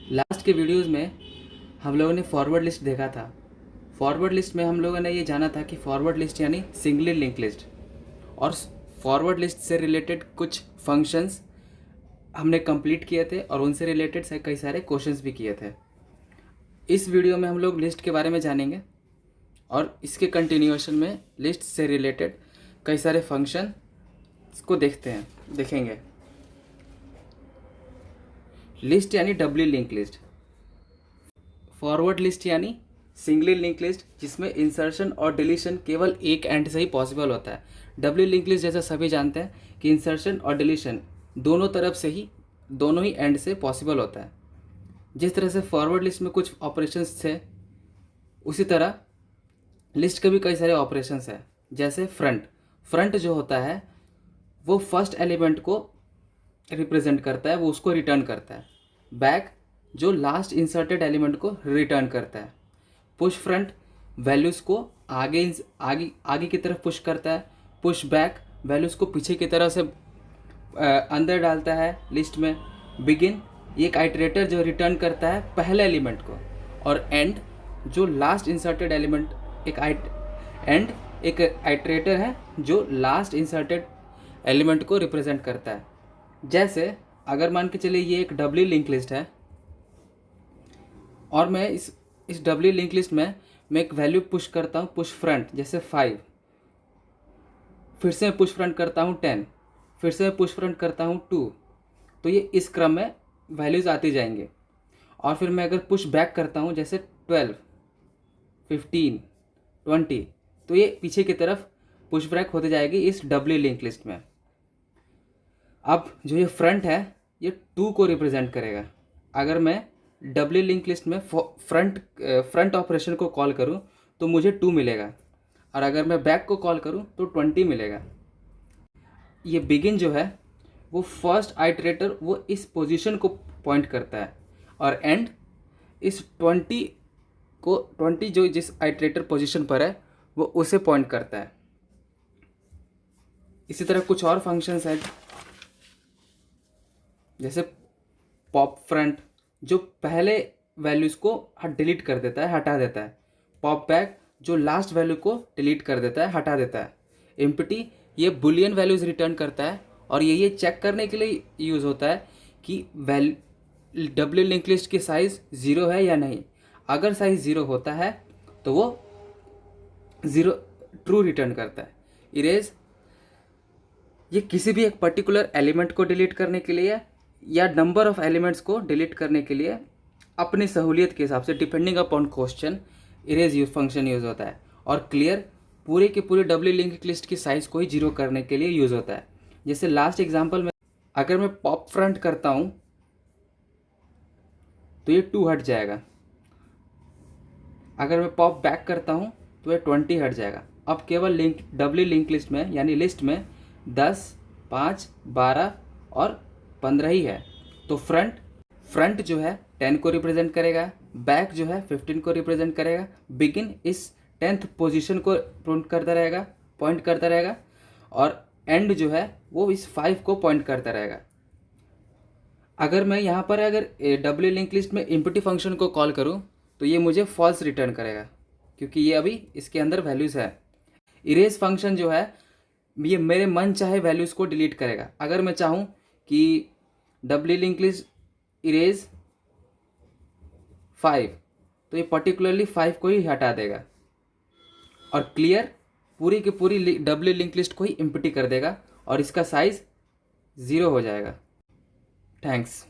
Last के videos में हम लोगों ने फॉरवर्ड लिस्ट देखा था। फॉरवर्ड लिस्ट में हम लोगों ने ये जाना था कि फॉरवर्ड लिस्ट यानी सिंगली लिंक लिस्ट, और फॉरवर्ड लिस्ट से रिलेटेड कुछ फंक्शंस हमने कंप्लीट किए थे और उनसे रिलेटेड से कई सारे क्वेश्चंस भी किए थे। इस वीडियो में हम लोग लिस्ट के बारे में जानेंगे और इसके कंटिन्यूएशन में लिस्ट से रिलेटेड कई सारे फंक्शन को देखेंगे। लिस्ट यानी W link list, forward list यानी सिंगली लिंक लिस्ट जिसमें इंसर्शन और डिलीशन केवल एक एंड से ही पॉसिबल होता है। डब्ल्यू लिंक लिस्ट जैसा सभी जानते हैं कि इंसर्शन और डिलीशन दोनों तरफ से ही, दोनों ही एंड से पॉसिबल होता है। जिस तरह से फॉरवर्ड लिस्ट में कुछ ऑपरेशंस थे, उसी तरह लिस्ट के भी कई सारे ऑपरेशंस हैं। जैसे फ्रंट जो होता है वो फर्स्ट एलिमेंट को रिप्रेजेंट करता है, वो उसको रिटर्न करता है। बैक जो लास्ट इंसर्टेड एलिमेंट को रिटर्न करता है। पुश फ्रंट वैल्यूज़ को आगे आगे आगे की तरफ पुश करता है। पुश बैक वैल्यूज़ को पीछे की तरफ से अंदर डालता है लिस्ट में। बिगिन एक आइटरेटर जो रिटर्न करता है पहले एलिमेंट को, और एंड जो लास्ट इंसर्टेड एलिमेंट, एक आइटरेटर है जो लास्ट इंसर्टेड एलिमेंट को रिप्रेजेंट करता है। जैसे अगर मान के चलिए ये एक डब्ल्यू लिंक लिस्ट है और मैं इस डब्ल्यू लिंक लिस्ट में मैं एक वैल्यू पुश करता हूँ, पुश फ्रंट जैसे 5, फिर से मैं पुश फ्रंट करता हूँ 10, फिर से मैं पुश फ्रंट करता हूँ 2, तो ये इस क्रम में वैल्यूज़ आती जाएंगे। और फिर मैं अगर पुश बैक करता हूँ जैसे 12, 15, 20, तो ये पीछे की तरफ पुश बैक होते जाएगी इस डब्ल्यू लिंक लिस्ट में। अब जो ये फ्रंट है ये 2 को रिप्रेजेंट करेगा। अगर मैं डब्ल्यू लिंक लिस्ट में फ्रंट ऑपरेशन को कॉल करूँ तो मुझे 2 मिलेगा, और अगर मैं बैक को कॉल करूँ तो 20 मिलेगा। ये बिगिन जो है वो फर्स्ट आइटरेटर वो इस पोजीशन को पॉइंट करता है, और एंड इस 20 जो जिस आइटरेटर पोजीशन पर है वो उसे पॉइंट करता है। इसी तरह कुछ और फंक्शंस हैं जैसे पॉप फ्रंट जो पहले वैल्यूज़ को डिलीट कर देता है, हटा देता है। पॉप बैक जो लास्ट वैल्यू को डिलीट कर देता है, हटा देता है। एम्प्टी ये बुलियन वैल्यूज़ रिटर्न करता है, और ये चेक करने के लिए यूज़ होता है कि डब्ल्यू लिंक लिस्ट की साइज़ 0 है या नहीं। अगर साइज़ 0 होता है तो वो 0 ट्रू रिटर्न करता है। इरेज ये किसी भी एक पर्टिकुलर एलिमेंट को डिलीट करने के लिए या नंबर ऑफ एलिमेंट्स को डिलीट करने के लिए अपनी सहूलियत के हिसाब से depending upon question erase function use होता है। और क्लियर पूरे के पूरे डब्ल्यू लिंक लिस्ट की साइज़ को ही 0 करने के लिए यूज़ होता है। जैसे लास्ट एग्जांपल में अगर मैं पॉप फ्रंट करता हूँ तो ये 2 हट जाएगा। अगर मैं पॉप बैक करता हूँ तो ये 20 हट जाएगा। अब केवल डब्ल्यू लिंक लिस्ट में यानी लिस्ट में 10, 5, 12 और 15 ही है। तो फ्रंट जो है 10 को रिप्रेजेंट करेगा, बैक जो है 15 को रिप्रेजेंट करेगा, बिगिन इस 10th पोजीशन को पॉइंट करता रहेगा, और एंड जो है वो इस 5 को पॉइंट करता रहेगा। अगर मैं यहाँ पर डब्ल्यू लिंक लिस्ट में इम्प्टी फंक्शन को कॉल करूँ तो ये मुझे फॉल्स रिटर्न करेगा, क्योंकि ये अभी इसके अंदर वैल्यूज़ है। इरेज फंक्शन जो है ये मेरे मन चाहे वैल्यूज़ को डिलीट करेगा। अगर मैं चाहूँ कि डब्ल्यू लिंक लिस्ट इरेज 5 तो ये पर्टिकुलरली 5 को ही हटा देगा, और क्लियर पूरी की पूरी डब्ल्यू लिंक लिस्ट को ही इम्प्टी कर देगा और इसका साइज़ 0 हो जाएगा। थैंक्स।